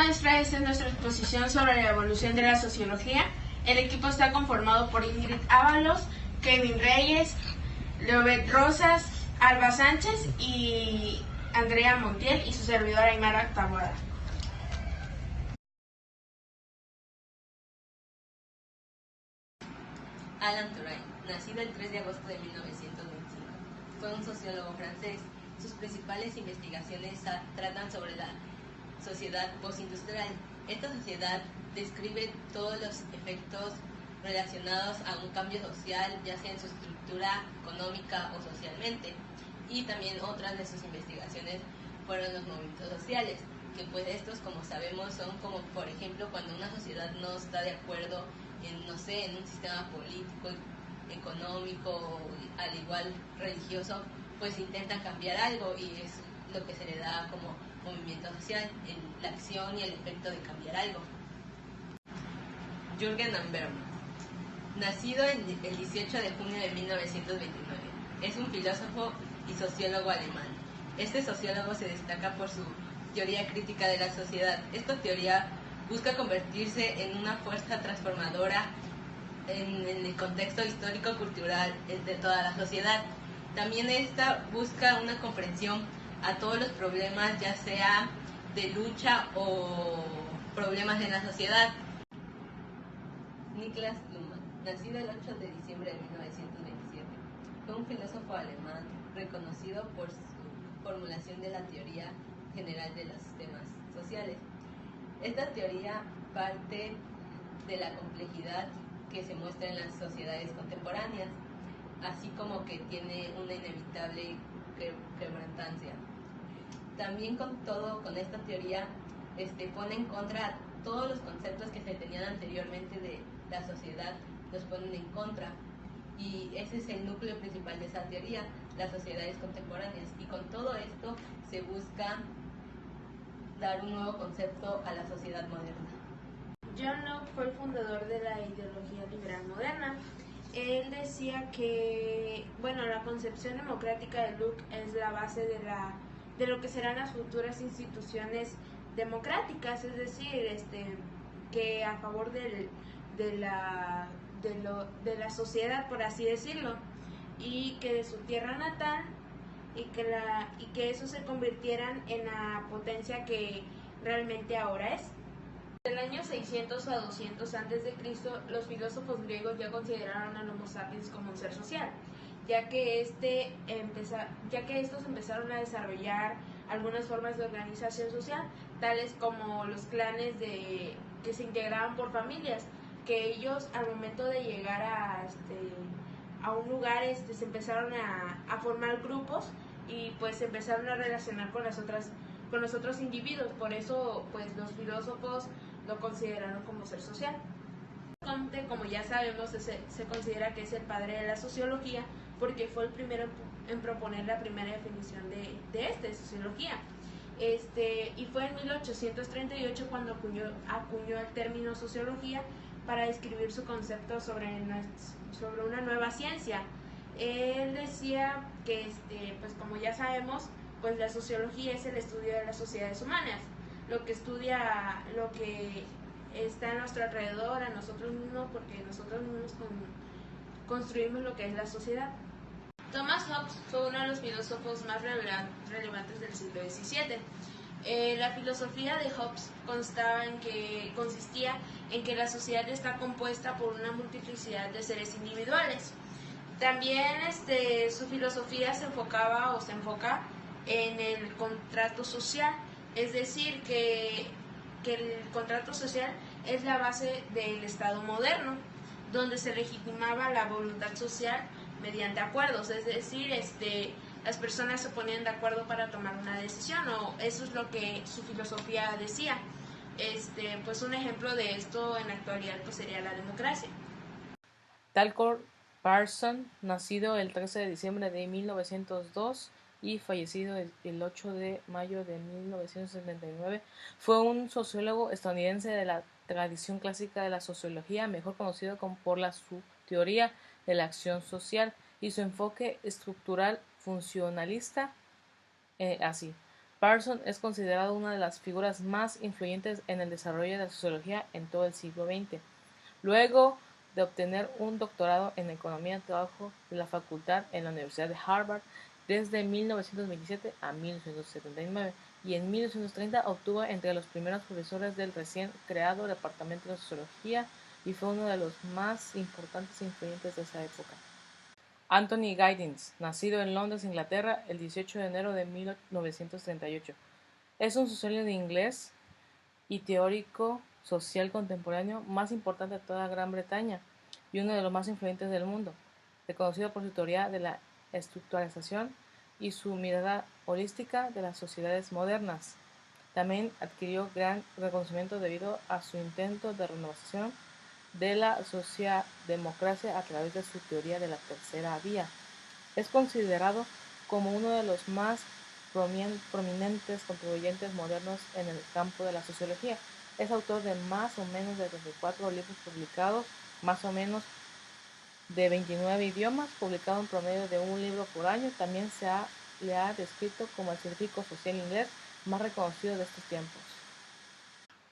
maestra, esta es nuestra exposición sobre la evolución de la sociología. El equipo está conformado por Ingrid Ábalos, Kevin Reyes, Leobet Rosas, Alba Sánchez y Andrea Montiel y su servidora Aymara Taboada. Alain Touraine, nacido el 3 de agosto de 1925, fue un sociólogo francés. Sus principales investigaciones tratan sobre la sociedad postindustrial. Esta sociedad describe todos los efectos relacionados a un cambio social, ya sea en su estructura económica o socialmente. Y también otras de sus investigaciones fueron los movimientos sociales, que pues estos, como sabemos, son como, por ejemplo, cuando una sociedad no está de acuerdo en, no sé, en un sistema político, económico, al igual religioso, pues intentan cambiar algo y es lo que se le da como movimiento social, la acción y el efecto de cambiar algo. Jürgen Habermas, nacido el 18 de junio de 1929, es un filósofo y sociólogo alemán. Este sociólogo se destaca por su teoría crítica de la sociedad. Esta teoría busca convertirse en una fuerza transformadora en el contexto histórico-cultural de toda la sociedad. También esta busca una comprensión a todos los problemas, ya sea de lucha o problemas en la sociedad. Niklas Luhmann, nacido el 8 de diciembre de 1927, fue un filósofo alemán reconocido por su formulación de la teoría general de los sistemas sociales. Esta teoría parte de la complejidad que se muestra en las sociedades contemporáneas, así como que tiene una inevitable quebrantancia. También con esta teoría pone en contra todos los conceptos que se tenían anteriormente de la sociedad, los ponen en contra, y ese es el núcleo principal de esa teoría, las sociedades contemporáneas, y con todo esto se busca dar un nuevo concepto a la sociedad moderna. John Locke fue el fundador de la ideología liberal moderna. Él decía que, la concepción democrática de Locke es la base de lo que serán las futuras instituciones democráticas, es decir, que a favor de la sociedad, por así decirlo, y que de su tierra natal y que eso se convirtieran en la potencia que realmente ahora es. Del año 600 a 200 a.C., los filósofos griegos ya consideraron al Homo sapiens como un ser social, ya que estos empezaron a desarrollar algunas formas de organización social, tales como los clanes que se integraban por familias, que ellos al momento de llegar a un lugar se empezaron a formar grupos y pues se empezaron a relacionar con los otros individuos. Por eso pues los filósofos lo consideraron como ser social. Comte, como ya sabemos, se considera que es el padre de la sociología porque fue el primero en proponer la primera definición de sociología. Y fue en 1838 cuando acuñó el término sociología para describir su concepto sobre una nueva ciencia. Él decía que, pues como ya sabemos, pues la sociología es el estudio de las sociedades humanas, lo que estudia lo que está a nuestro alrededor, a nosotros mismos, porque nosotros mismos construimos lo que es la sociedad. Thomas Hobbes fue uno de los filósofos más relevantes del siglo XVII. La filosofía de Hobbes consistía en que la sociedad está compuesta por una multiplicidad de seres individuales. También su filosofía se enfoca en el contrato social, es decir, que el contrato social es la base del Estado moderno, donde se legitimaba la voluntad social mediante acuerdos, es decir, las personas se ponían de acuerdo para tomar una decisión, o eso es lo que su filosofía decía. Pues un ejemplo de esto en la actualidad pues sería la democracia. Dalcourt Parson, nacido el 13 de diciembre de 1902 y fallecido el 8 de mayo de 1979, fue un sociólogo estadounidense de la tradición clásica de la sociología, mejor conocido por su teoría de la acción social y su enfoque estructural funcionalista. Así, Parsons es considerado una de las figuras más influyentes en el desarrollo de la sociología en todo el siglo XX. Luego de obtener un doctorado en economía, trabajó en la facultad en la Universidad de Harvard desde 1927 a 1979 y en 1930 obtuvo entre los primeros profesores del recién creado Departamento de Sociología y fue uno de los más importantes e influyentes de esa época. Anthony Giddens, nacido en Londres, Inglaterra, el 18 de enero de 1938, es un sociólogo inglés y teórico social contemporáneo más importante de toda Gran Bretaña y uno de los más influyentes del mundo, reconocido por su teoría de la estructuralización y su mirada holística de las sociedades modernas. También adquirió gran reconocimiento debido a su intento de renovación de la socialdemocracia a través de su teoría de la tercera vía. Es considerado como uno de los más prominentes contribuyentes modernos en el campo de la sociología. Es autor de más o menos de 34 libros publicados, más o menos de 29 idiomas, publicado en promedio de un libro por año. También le ha descrito como el científico social inglés más reconocido de estos tiempos.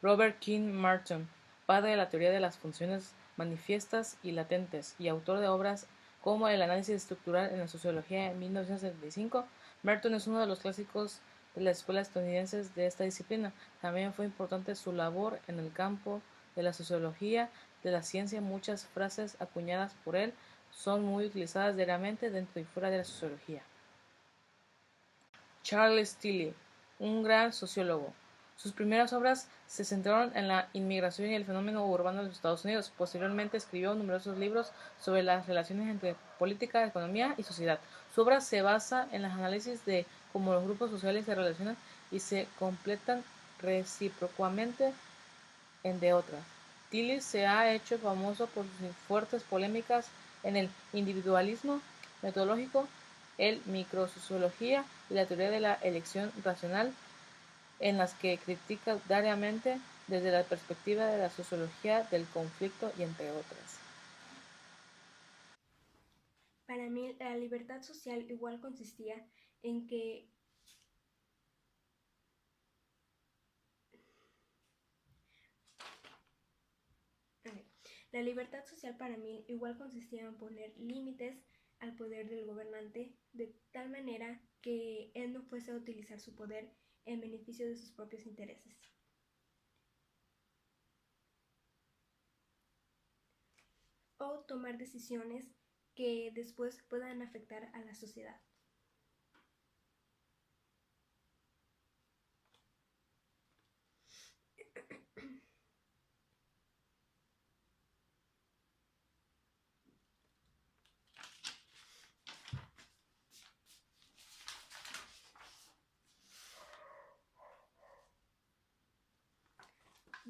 Robert King Merton, padre de la teoría de las funciones manifiestas y latentes y autor de obras como el análisis estructural en la sociología en 1975, Merton es uno de los clásicos de las escuelas estadounidenses de esta disciplina. También fue importante su labor en el campo de la sociología de la ciencia. Muchas frases acuñadas por él son muy utilizadas diariamente dentro y fuera de la sociología. Charles Tilly, un gran sociólogo. Sus primeras obras se centraron en la inmigración y el fenómeno urbano de los Estados Unidos. Posteriormente escribió numerosos libros sobre las relaciones entre política, economía y sociedad. Su obra se basa en los análisis de cómo los grupos sociales se relacionan y se completan recíprocamente entre otras. Tilly se ha hecho famoso por sus fuertes polémicas en el individualismo metodológico, el microsociología y la teoría de la elección racional, en las que critica diariamente desde la perspectiva de la sociología del conflicto y entre otras. Para mí, la libertad social igual consistía en que la libertad social para mí igual consistía en poner límites al poder del gobernante de tal manera que él no fuese a utilizar su poder en beneficio de sus propios intereses. O tomar decisiones que después puedan afectar a la sociedad.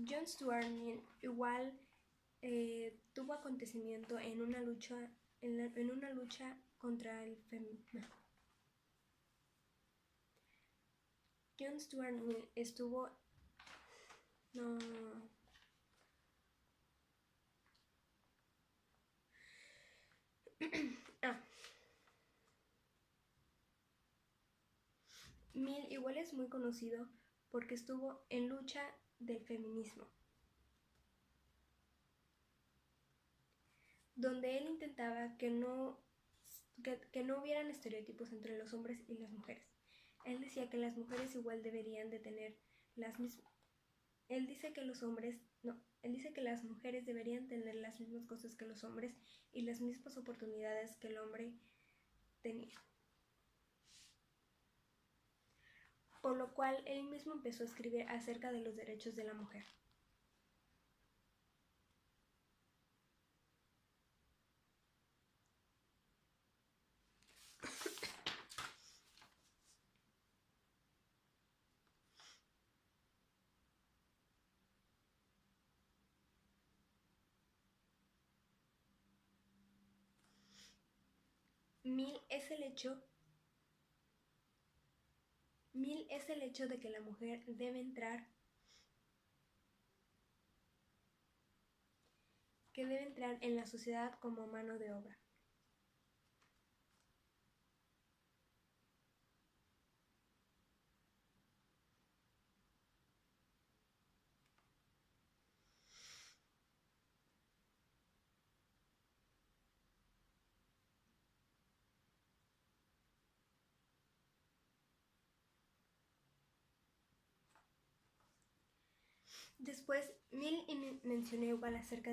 John Stuart Mill igual tuvo acontecimiento en una lucha contra el feminismo. John Stuart Mill estuvo Mill igual es muy conocido porque estuvo en lucha del feminismo, donde él intentaba que no hubieran estereotipos entre los hombres y las mujeres. Él decía que las mujeres igual deberían de tener las mismas. Él dice que las mujeres deberían tener las mismas cosas que los hombres y las mismas oportunidades que el hombre tenía. Por lo cual él mismo empezó a escribir acerca de los derechos de la mujer. Mill es el hecho de que la mujer debe entrar en la sociedad como mano de obra. Después, Mill mencionó igual acerca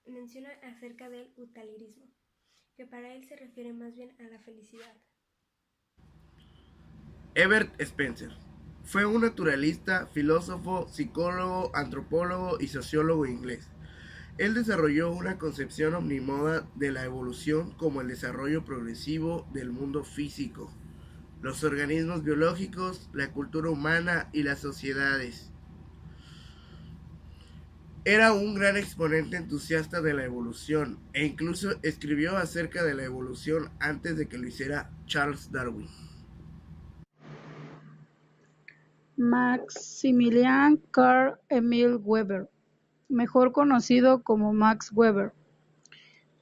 menciona acerca del utilitarismo, que para él se refiere más bien a la felicidad. Herbert Spencer fue un naturalista, filósofo, psicólogo, antropólogo y sociólogo inglés. Él desarrolló una concepción omnímoda de la evolución como el desarrollo progresivo del mundo físico, los organismos biológicos, la cultura humana y las sociedades. Era un gran exponente entusiasta de la evolución e incluso escribió acerca de la evolución antes de que lo hiciera Charles Darwin. Maximilian Karl Emil Weber, mejor conocido como Max Weber,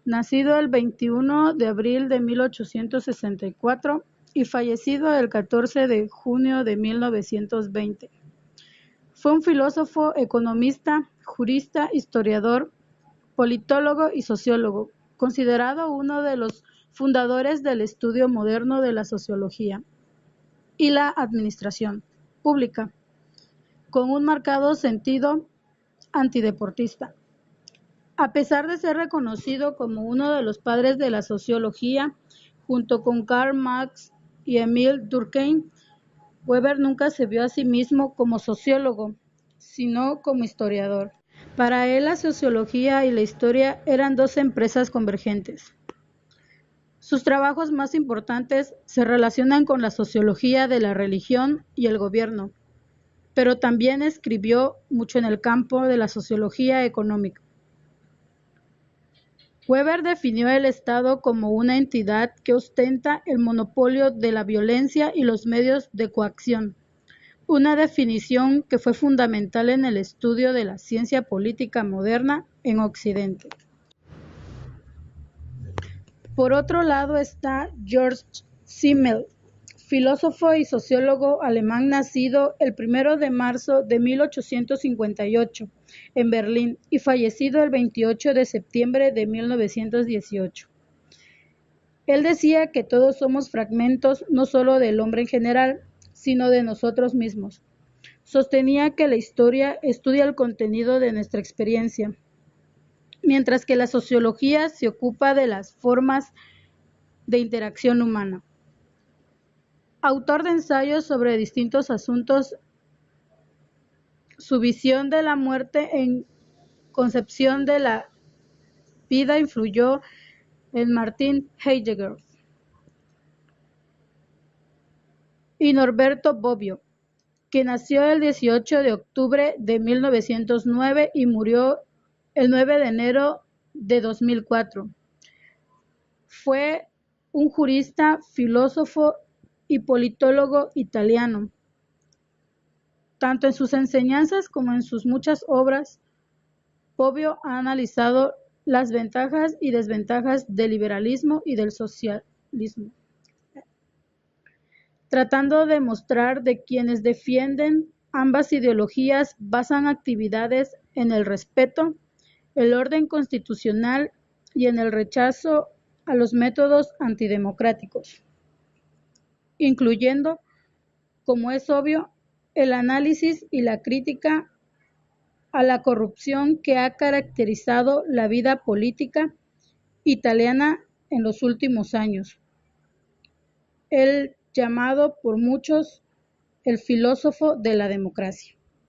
nacido el 21 de abril de 1864 y fallecido el 14 de junio de 1920. Fue un filósofo, economista, jurista, historiador, politólogo y sociólogo, considerado uno de los fundadores del estudio moderno de la sociología y la administración pública, con un marcado sentido antideportista. A pesar de ser reconocido como uno de los padres de la sociología, junto con Karl Marx y Emil Durkheim, Weber nunca se vio a sí mismo como sociólogo, sino como historiador. Para él, la sociología y la historia eran dos empresas convergentes. Sus trabajos más importantes se relacionan con la sociología de la religión y el gobierno, pero también escribió mucho en el campo de la sociología económica. Weber definió el Estado como una entidad que ostenta el monopolio de la violencia y los medios de coacción, una definición que fue fundamental en el estudio de la ciencia política moderna en Occidente. Por otro lado está Georg Simmel, filósofo y sociólogo alemán nacido el 1 de marzo de 1858 en Berlín y fallecido el 28 de septiembre de 1918. Él decía que todos somos fragmentos no solo del hombre en general, sino de nosotros mismos. Sostenía que la historia estudia el contenido de nuestra experiencia, mientras que la sociología se ocupa de las formas de interacción humana. Autor de ensayos sobre distintos asuntos, su visión de la muerte en concepción de la vida influyó en Martin Heidegger y Norberto Bobbio, que nació el 18 de octubre de 1909 y murió el 9 de enero de 2004. Fue un jurista, filósofo y politólogo italiano. Tanto en sus enseñanzas como en sus muchas obras, Bobbio ha analizado las ventajas y desventajas del liberalismo y del socialismo, tratando de mostrar de quienes defienden ambas ideologías basan actividades en el respeto, el orden constitucional y en el rechazo a los métodos antidemocráticos, incluyendo, como es obvio, el análisis y la crítica a la corrupción que ha caracterizado la vida política italiana en los últimos años. El llamado por muchos el filósofo de la democracia.